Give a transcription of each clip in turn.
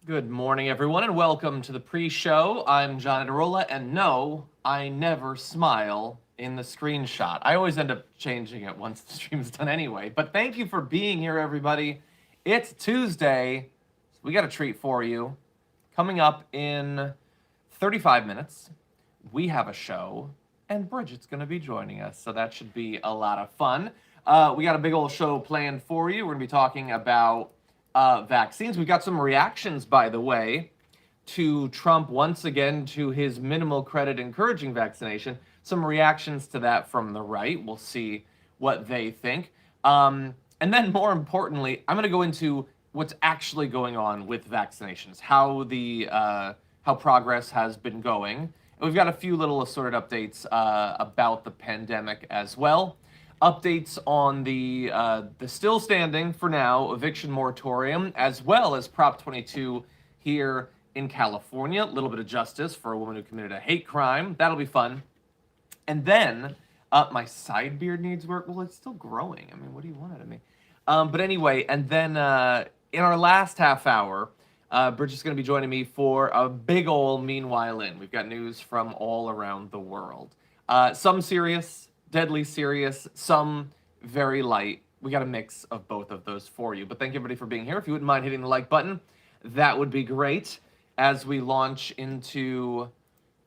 Good morning, everyone, and welcome to the pre-show. I'm John Adarola, and no, I never smile in the screenshot. I always end up changing it once the stream's done anyway. But thank you for being here, everybody. It's Tuesday. So we got a treat for you. Coming up in 35 minutes, we have a show, and Bridget's going to be joining us, so that should be a lot of fun. We got a big old show planned for you. We're going to be talking about vaccines. We've got some reactions, by the way, to Trump once again to his minimal credit encouraging vaccination. Some reactions to that from the right. We'll see what they think. And then more importantly, I'm going to go into what's actually going on with vaccinations, how progress has been going. And we've got a few little assorted updates about the pandemic as well. Updates on the still standing, for now, eviction moratorium, as well as Prop 22 here in California. A little bit of justice for a woman who committed a hate crime. That'll be fun. And then, my side beard needs work. Well, it's still growing. I mean, what do you want out of me? But anyway, and then in our last half hour, Bridget's going to be joining me for a big ol' meanwhile in. We've got news from all around the world. Some serious, deadly serious, some very light. We got a mix of both of those for you. But thank you everybody for being here. If you wouldn't mind hitting the like button, that would be great. As we launch into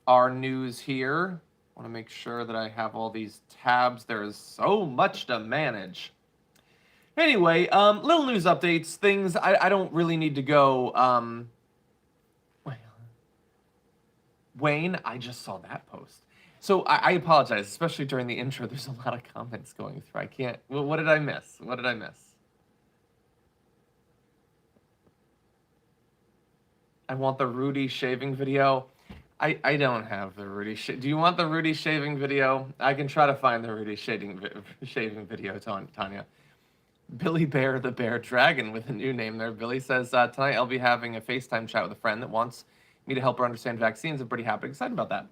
our news here, I want to make sure that I have all these tabs. There is so much to manage. Anyway, little news updates, things I don't really need to go. Wayne, I just saw that post. So I apologize, especially during the intro. There's a lot of comments going through. I can't. Well, what did I miss? What did I miss? I want the Rudy shaving video. I don't have the Rudy. Do you want the Rudy shaving video? I can try to find the Rudy shaving video, Tanya. Billy Bear the Bear Dragon with a new name there. Billy says, tonight I'll be having a FaceTime chat with a friend that wants me to help her understand vaccines. I'm pretty happy, excited about that.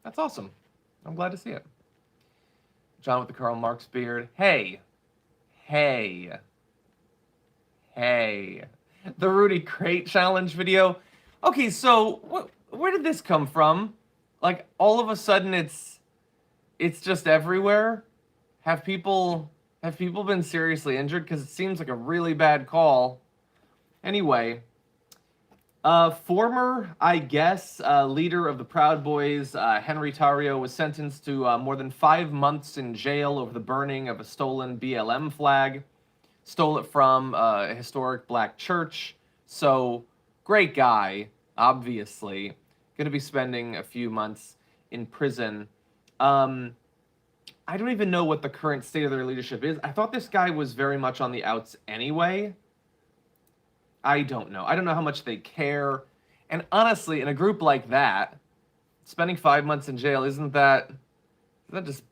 That's awesome. I'm glad to see it. John with the Karl Marx beard. Hey. The Rudy Crate Challenge video. Okay, so where did this come from? Like, all of a sudden it's just everywhere? Have people been seriously injured? Because it seems like a really bad call. Anyway, former, I guess, leader of the Proud Boys, Henry Tarrio, was sentenced to more than 5 months in jail over the burning of a stolen BLM flag. Stole it from a historic black church. So, great guy, obviously. Going to be spending a few months in prison. I don't even know what the current state of their leadership is. I thought this guy was very much on the outs anyway. I don't know. I don't know how much they care. And honestly, in a group like that, spending 5 months in jail, doesn't that just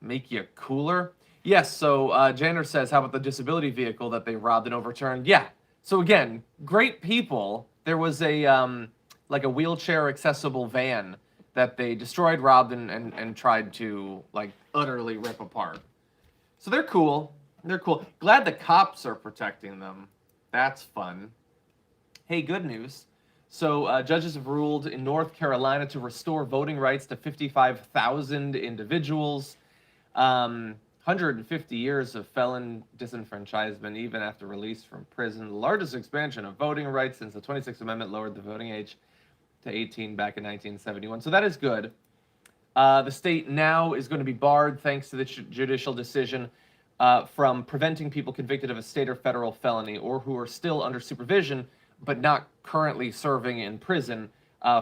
make you cooler? Yes, so Jander says, how about the disability vehicle that they robbed and overturned? Yeah. So again, great people. There was a like a wheelchair accessible van that they destroyed, robbed, and tried to like utterly rip apart. So they're cool. They're cool. Glad the cops are protecting them. That's fun. Hey, good news. So judges have ruled in North Carolina to restore voting rights to 55,000 individuals. 150 years of felon disenfranchisement even after release from prison. The largest expansion of voting rights since the 26th Amendment lowered the voting age to 18 back in 1971. So that is good. The state now is going to be barred, thanks to the judicial decision, from preventing people convicted of a state or federal felony or who are still under supervision but not currently serving in prison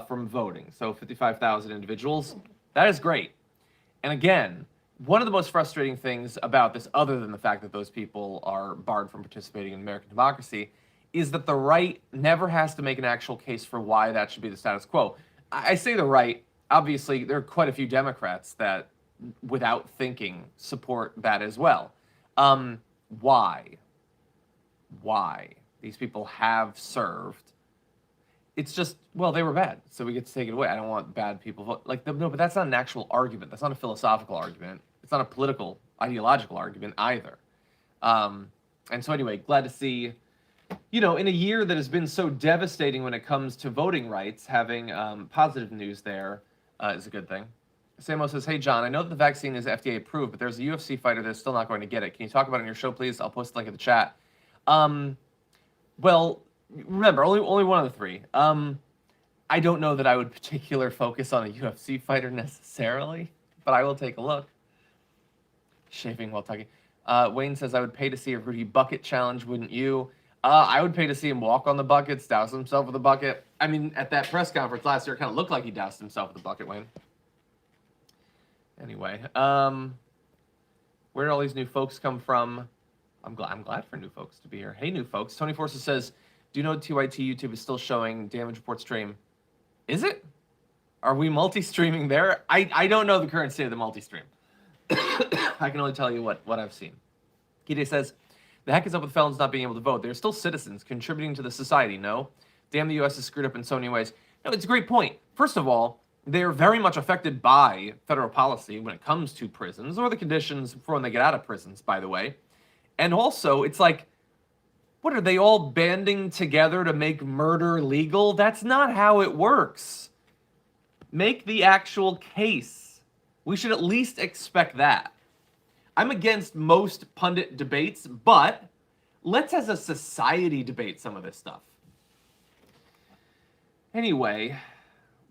from voting. So 55,000 individuals. That is great. And again, one of the most frustrating things about this, other than the fact that those people are barred from participating in American democracy, is that the right never has to make an actual case for why that should be the status quo. I say the right. Obviously, there are quite a few Democrats that, without thinking, support that as well. Why? These people have served. It's just, well, they were bad, so we get to take it away. I don't want bad people vote. No, but that's not an actual argument. That's not a philosophical argument. It's not a political, ideological argument either. And so anyway, glad to see you know, in a year that has been so devastating when it comes to voting rights, having positive news there is a good thing. Samo says, hey, John, I know that the vaccine is FDA approved, but there's a UFC fighter that's still not going to get it. Can you talk about it in your show, please? I'll post the link in the chat. Well, remember, only one of the three. I don't know that I would particular focus on a UFC fighter necessarily, but I will take a look. Shaving while talking. Wayne says, I would pay to see a Rudy bucket challenge, wouldn't you? I would pay to see him walk on the buckets, douse himself with a bucket. I mean, at that press conference last year, it kind of looked like he doused himself with a bucket, Wayne. Anyway, where did all these new folks come from? I'm glad for new folks to be here. Hey, new folks. Tony Forces says, do you know TYT YouTube is still showing Damage Report stream? Is it? Are we multi-streaming there? I don't know the current state of the multi-stream. I can only tell you what I've seen. Kide says, the heck is up with felons not being able to vote? They're still citizens contributing to the society, no? Damn, the U.S. is screwed up in so many ways. No, it's a great point. First of all, they're very much affected by federal policy when it comes to prisons, or the conditions for when they get out of prisons, by the way. And also, it's like, what are they all banding together to make murder legal? That's not how it works. Make the actual case. We should at least expect that. I'm against most pundit debates, but let's as a society debate some of this stuff. Anyway,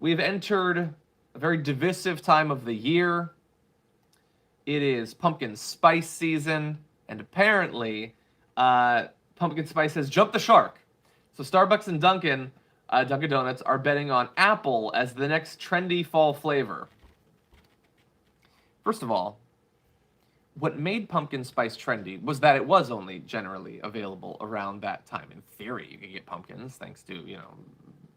we've entered a very divisive time of the year. It is pumpkin spice season, and apparently, pumpkin spice has jumped the shark. So Starbucks and Dunkin' Donuts are betting on apple as the next trendy fall flavor. First of all, what made pumpkin spice trendy was that it was only generally available around that time. In theory, you could get pumpkins thanks to, you know,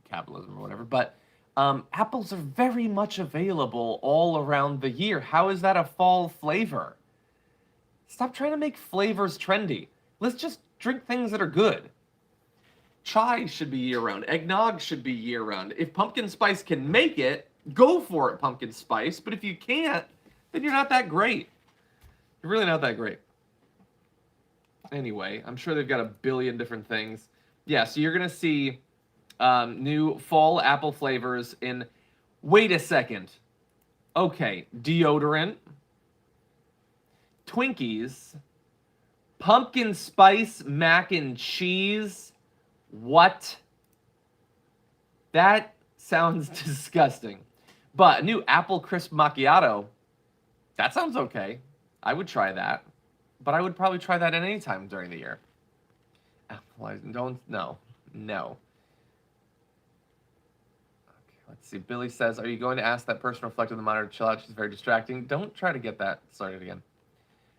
capitalism or whatever. But apples are very much available all around the year. How is that a fall flavor? Stop trying to make flavors trendy. Let's just drink things that are good. Chai should be year-round. Eggnog should be year-round. If pumpkin spice can make it, go for it, pumpkin spice. But if you can't, then you're not that great. You're really not that great. Anyway, I'm sure they've got a billion different things. Yeah, so you're going to see new fall apple flavors in... Wait a second. Okay, deodorant, Twinkies, pumpkin spice mac and cheese. What? That sounds disgusting. But a new apple crisp macchiato, that sounds okay. I would try that. But I would probably try that at any time during the year. No. Okay, let's see. Billy says, are you going to ask that person reflect on the monitor to chill out? She's very distracting. Don't try to get that started again.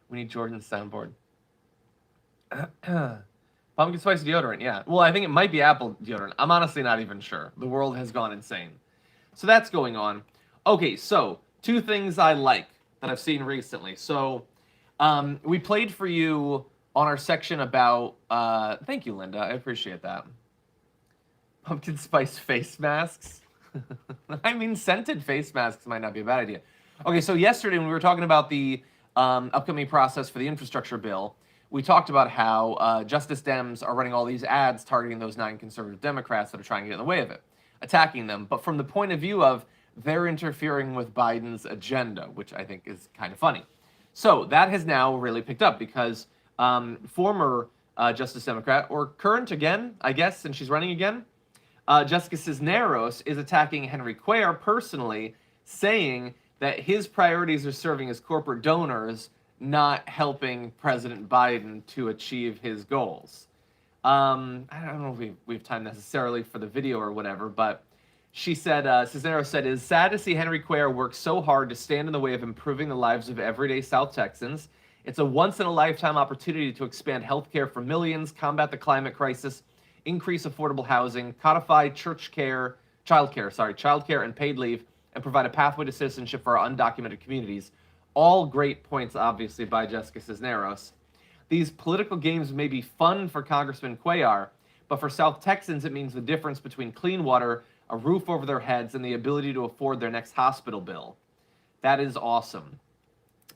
We need Jordan's soundboard. Pumpkin spice deodorant, yeah. Well, I think it might be apple deodorant. I'm honestly not even sure. The world has gone insane. So that's going on. Okay, so two things I like that I've seen recently. So we played for you on our section about... thank you, Linda. I appreciate that. Pumpkin spice face masks. I mean, scented face masks might not be a bad idea. Okay, so yesterday when we were talking about the upcoming process for the infrastructure bill, we talked about how Justice Dems are running all these ads targeting those 9 conservative Democrats that are trying to get in the way of it, attacking them, but from the point of view of they're interfering with Biden's agenda, which I think is kind of funny. So that has now really picked up because former Justice Democrat, or current again, I guess, since she's running again, Jessica Cisneros is attacking Henry Cuellar personally, saying that his priorities are serving as corporate donors, not helping President Biden to achieve his goals. I don't know if we have time necessarily for the video or whatever, but she said, Cisneros said, it is sad to see Henry Cuellar work so hard to stand in the way of improving the lives of everyday South Texans. It's a once-in-a-lifetime opportunity to expand healthcare for millions, combat the climate crisis, increase affordable housing, codify childcare and paid leave, and provide a pathway to citizenship for our undocumented communities. All great points, obviously, by Jessica Cisneros. These political games may be fun for Congressman Cuellar, but for South Texans, it means the difference between clean water, a roof over their heads, and the ability to afford their next hospital bill. That is awesome.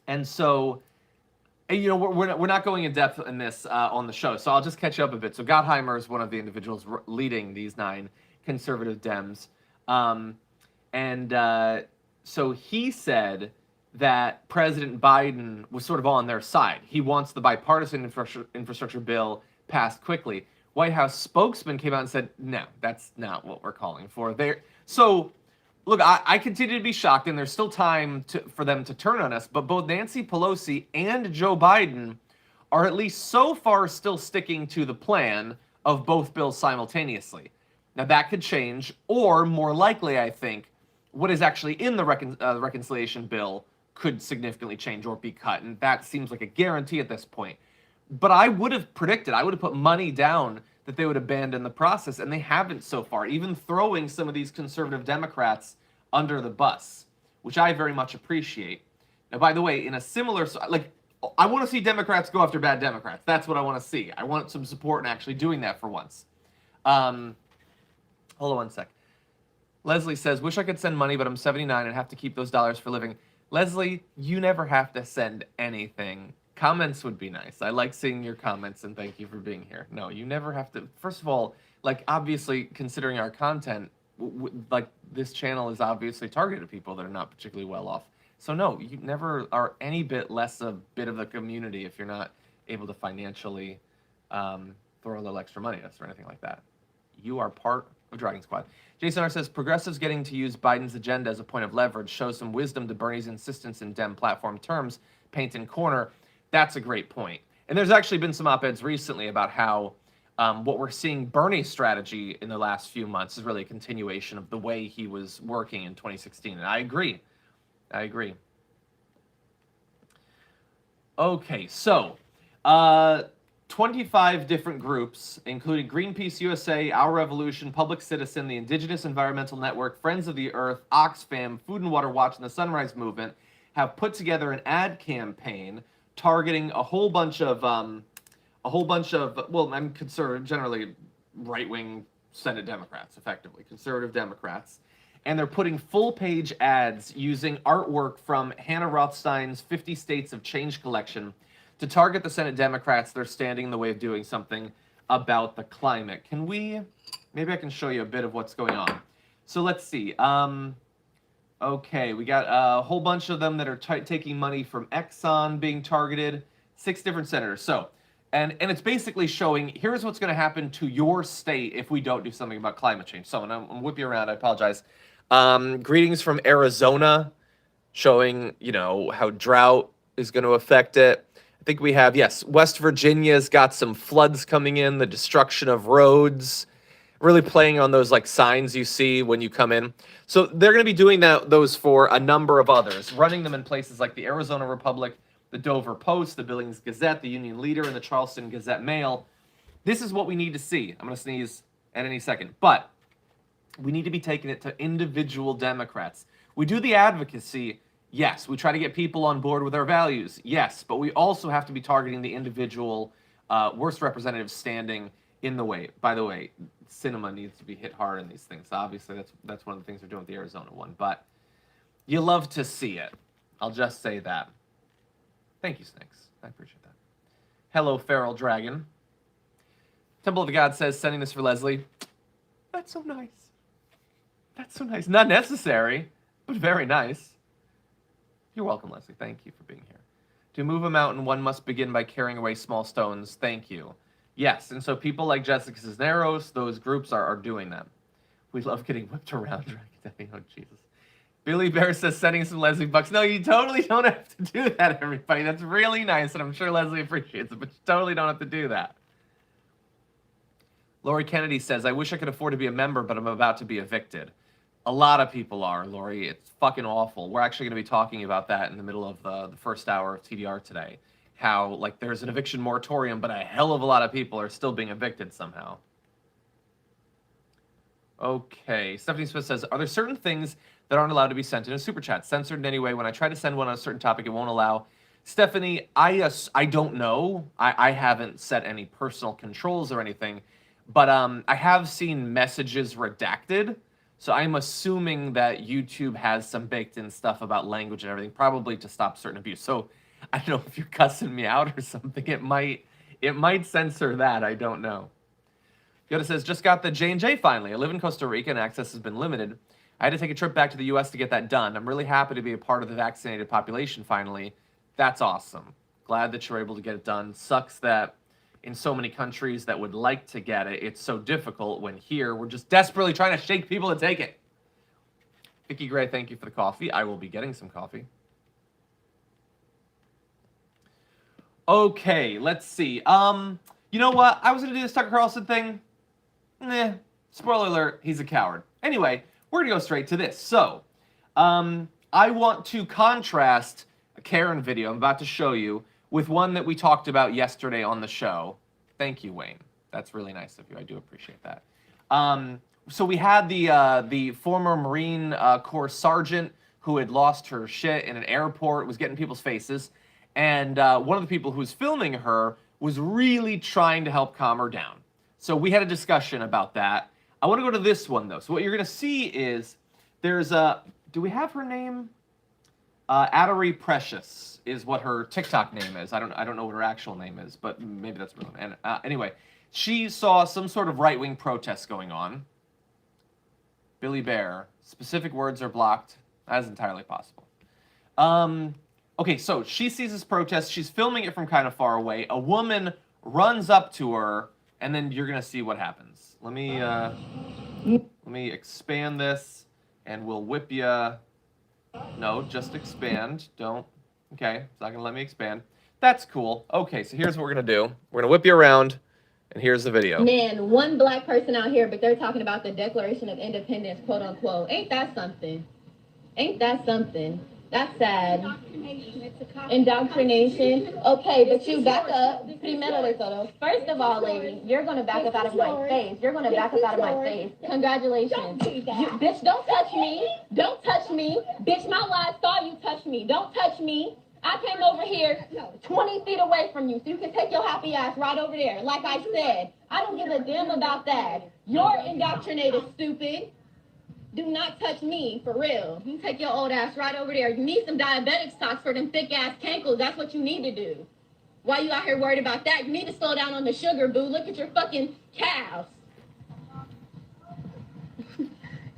And so And, we're not going in depth in this on the show, so I'll just catch you up a bit. So Gottheimer is one of the individuals leading these 9 conservative Dems. So he said that President Biden was sort of on their side. He wants the bipartisan infrastructure bill passed quickly. White House spokesman came out and said, no, that's not what we're calling for. So, look, I continue to be shocked, and there's still time for them to turn on us, but both Nancy Pelosi and Joe Biden are at least so far still sticking to the plan of both bills simultaneously. Now, that could change, or more likely, I think, what is actually in the reconciliation bill could significantly change or be cut, and that seems like a guarantee at this point. But I would have put money down that they would abandon the process, and they haven't so far, even throwing some of these conservative Democrats under the bus, which I very much appreciate. Now, by the way, in a similar, I want to see Democrats go after bad Democrats. That's what I want to see. I want some support in actually doing that for once. Hold on one sec. Leslie says, wish I could send money, but I'm 79 and have to keep those dollars for living. Leslie, you never have to send anything. Comments would be nice. I like seeing your comments, and thank you for being here. No, you never have to. First of all, obviously, considering our content, this channel is obviously targeted at people that are not particularly well off. So no, you never are any bit less a bit of the community if you're not able to financially throw a little extra money at us or anything like that. You are part of Dragon Squad. Jason R says, progressives getting to use Biden's agenda as a point of leverage shows some wisdom to Bernie's insistence in Dem platform terms, paint and corner. That's a great point. And there's actually been some op-eds recently about how what we're seeing Bernie's strategy in the last few months is really a continuation of the way he was working in 2016. And I agree. Okay, so 25 different groups, including Greenpeace USA, Our Revolution, Public Citizen, the Indigenous Environmental Network, Friends of the Earth, Oxfam, Food and Water Watch, and the Sunrise Movement, have put together an ad campaign targeting a whole bunch of, well, I'm conservative, generally right-wing Senate Democrats, effectively, conservative Democrats. And they're putting full-page ads using artwork from Hannah Rothstein's 50 States of Change collection to target the Senate Democrats that are standing in the way of doing something about the climate. Maybe I can show you a bit of what's going on. So let's see. Okay, we got a whole bunch of them that are taking money from Exxon being targeted, 6 different senators. So, and it's basically showing, here's what's going to happen to your state if we don't do something about climate change. So, and I'm whip you around, I apologize. Greetings from Arizona, showing, how drought is going to affect it. I think we have, yes, West Virginia's got some floods coming in, the destruction of roads, really playing on those signs you see when you come in. So they're going to be doing those for a number of others, running them in places like the Arizona Republic, the Dover Post, the Billings Gazette, the Union Leader, and the Charleston Gazette Mail. This is what we need to see. I'm going to sneeze at any second. But we need to be taking it to individual Democrats. We do the advocacy. Yes, we try to get people on board with our values. Yes, but we also have to be targeting the individual worst representatives standing in the way. By the way, cinema needs to be hit hard in these things. Obviously, that's one of the things they're doing with the Arizona one. But you love to see it. I'll just say that. Thank you, Snakes. I appreciate that. Hello, Feral Dragon. Temple of the God says, sending this for Leslie. That's so nice. That's so nice. Not necessary, but very nice. You're welcome, Leslie. Thank you for being here. To move a mountain, one must begin by carrying away small stones. Thank you. Yes, and so people like Jessica Cisneros, those groups are doing that. We love getting whipped around. Oh, Jesus. Billy Bear says, sending some Leslie bucks. No, you totally don't have to do that, everybody. That's really nice, and I'm sure Leslie appreciates it, but you totally don't have to do that. Lori Kennedy says, I wish I could afford to be a member, but I'm about to be evicted. A lot of people are, Lori. It's fucking awful. We're actually going to be talking about that in the middle of the first hour of TDR today. How, there's an eviction moratorium, but a hell of a lot of people are still being evicted somehow. Okay. Stephanie Smith says, are there certain things that aren't allowed to be sent in a super chat? Censored in any way? When I try to send one on a certain topic, it won't allow. Stephanie, I don't know. I haven't set any personal controls or anything. But I have seen messages redacted. So I'm assuming that YouTube has some baked-in stuff about language and everything, probably to stop certain abuse. So I don't know if you're cussing me out or something. It might censor that. I don't know. Yoda says, just got the J&J finally. I live in Costa Rica and access has been limited. I had to take a trip back to the US to get that done. I'm really happy to be a part of the vaccinated population finally. That's awesome. Glad that you're able to get it done. Sucks that in so many countries that would like to get it, it's so difficult when here we're just desperately trying to shake people to take it. Vicky Gray, thank you for the coffee. I will be getting some coffee. Okay, let's see. You know what? I was going to do this Tucker Carlson thing. Spoiler alert, he's a coward. Anyway, we're going to go straight to this. So, I want to contrast a Karen video I'm about to show you with one that we talked about yesterday on the show. Thank you, Wayne. That's really nice of you. I do appreciate that. So we had the former Marine Corps sergeant who had lost her shit in an airport, was getting people's faces, and one of the people who was filming her was really trying to help calm her down. So we had a discussion about that. I want to go to this one, though. So what you're going to see is there's a... Do we have her name? Adari Precious is what her TikTok name is. I don't know what her actual name is, but maybe that's relevant. And anyway, she saw some sort of right-wing protest going on. Billy Bear. Specific words are blocked. That is entirely possible. Okay, so she sees this protest. She's filming it from kind of far away. A woman runs up to her, and then you're gonna see what happens. Let me expand this, and we'll whip you. No, just expand. Don't. Okay, it's not gonna let me expand. That's cool. Okay, so here's what we're gonna do. We're gonna whip you around, and here's the video. Man, one black person out here, but they're talking about the Declaration of Independence, quote unquote. Ain't that something? Ain't that something? That's sad. Indoctrination. Okay, but you back up. First of all, lady, you're going to back up out of my face. You're going to back up out of my face. Congratulations. Bitch, don't touch me. Don't touch me. Bitch, my wife saw you touch me. Don't touch me. I came over here 20 feet away from you, so you can take your happy ass right over there. Like I said, I don't give a damn about that. You're indoctrinated, stupid. Do not touch me, for real. You take your old ass right over there. You need some diabetic socks for them thick-ass cankles. That's what you need to do. Why you out here worried about that? You need to slow down on the sugar, boo. Look at your fucking calves.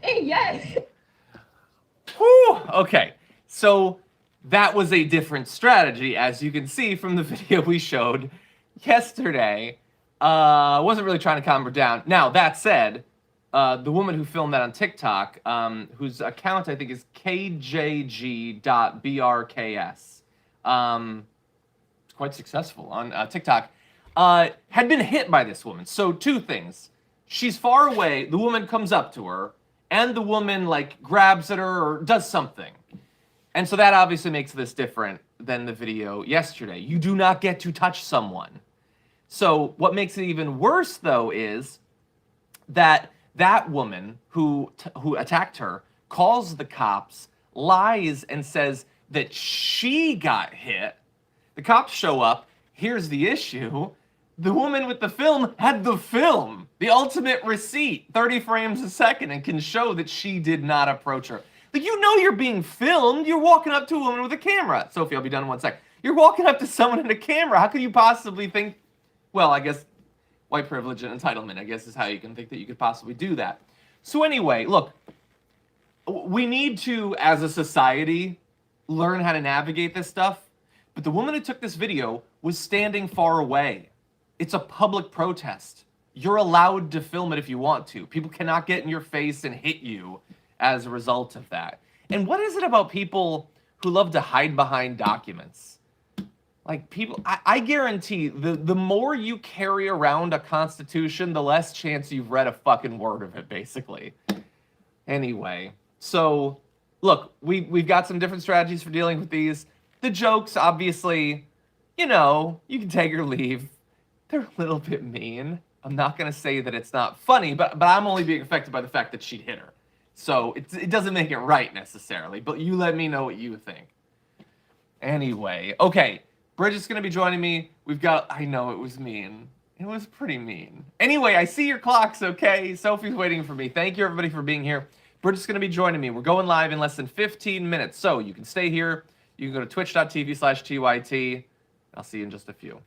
Hey, yes. Whew. Okay, so that was a different strategy, as you can see from the video we showed yesterday. Wasn't really trying to calm her down. Now, that said, the woman who filmed that on TikTok, whose account I think is kjg.brks, it's quite successful on TikTok, had been hit by this woman. So two things. She's far away, the woman comes up to her, and the woman like grabs at her or does something. And so that obviously makes this different than the video yesterday. You do not get to touch someone. So what makes it even worse, though, is that that woman who attacked her calls the cops, lies, and says that she got hit. The cops show up. Here's the issue. The woman with the film had the film, the ultimate receipt, 30 frames a second, and can show that she did not approach her. Like, you know you're being filmed. You're walking up to a woman with a camera. Sophie, I'll be done in 1 sec. You're walking up to someone in a camera. How could you possibly think, well, I guess white privilege and entitlement, I guess, is how you can think that you could possibly do that. So anyway, look, we need to, as a society, learn how to navigate this stuff. But the woman who took this video was standing far away. It's a public protest. You're allowed to film it if you want to. People cannot get in your face and hit you as a result of that. And what is it about people who love to hide behind documents? Like, people, I guarantee the more you carry around a constitution, the less chance you've read a fucking word of it, basically. Anyway, so look, we've got some different strategies for dealing with these. The jokes, obviously, you know, you can take or leave. They're a little bit mean. I'm not going to say that it's not funny, but I'm only being affected by the fact that she'd hit her. So it doesn't make it right necessarily, but you let me know what you think. Anyway, okay, Bridget's going to be joining me. We've got, I know it was mean. It was pretty mean. Anyway, I see your clocks, okay? Sophie's waiting for me. Thank you, everybody, for being here. Bridget's going to be joining me. We're going live in less than 15 minutes, so you can stay here. You can go to twitch.tv/TYT. I'll see you in just a few.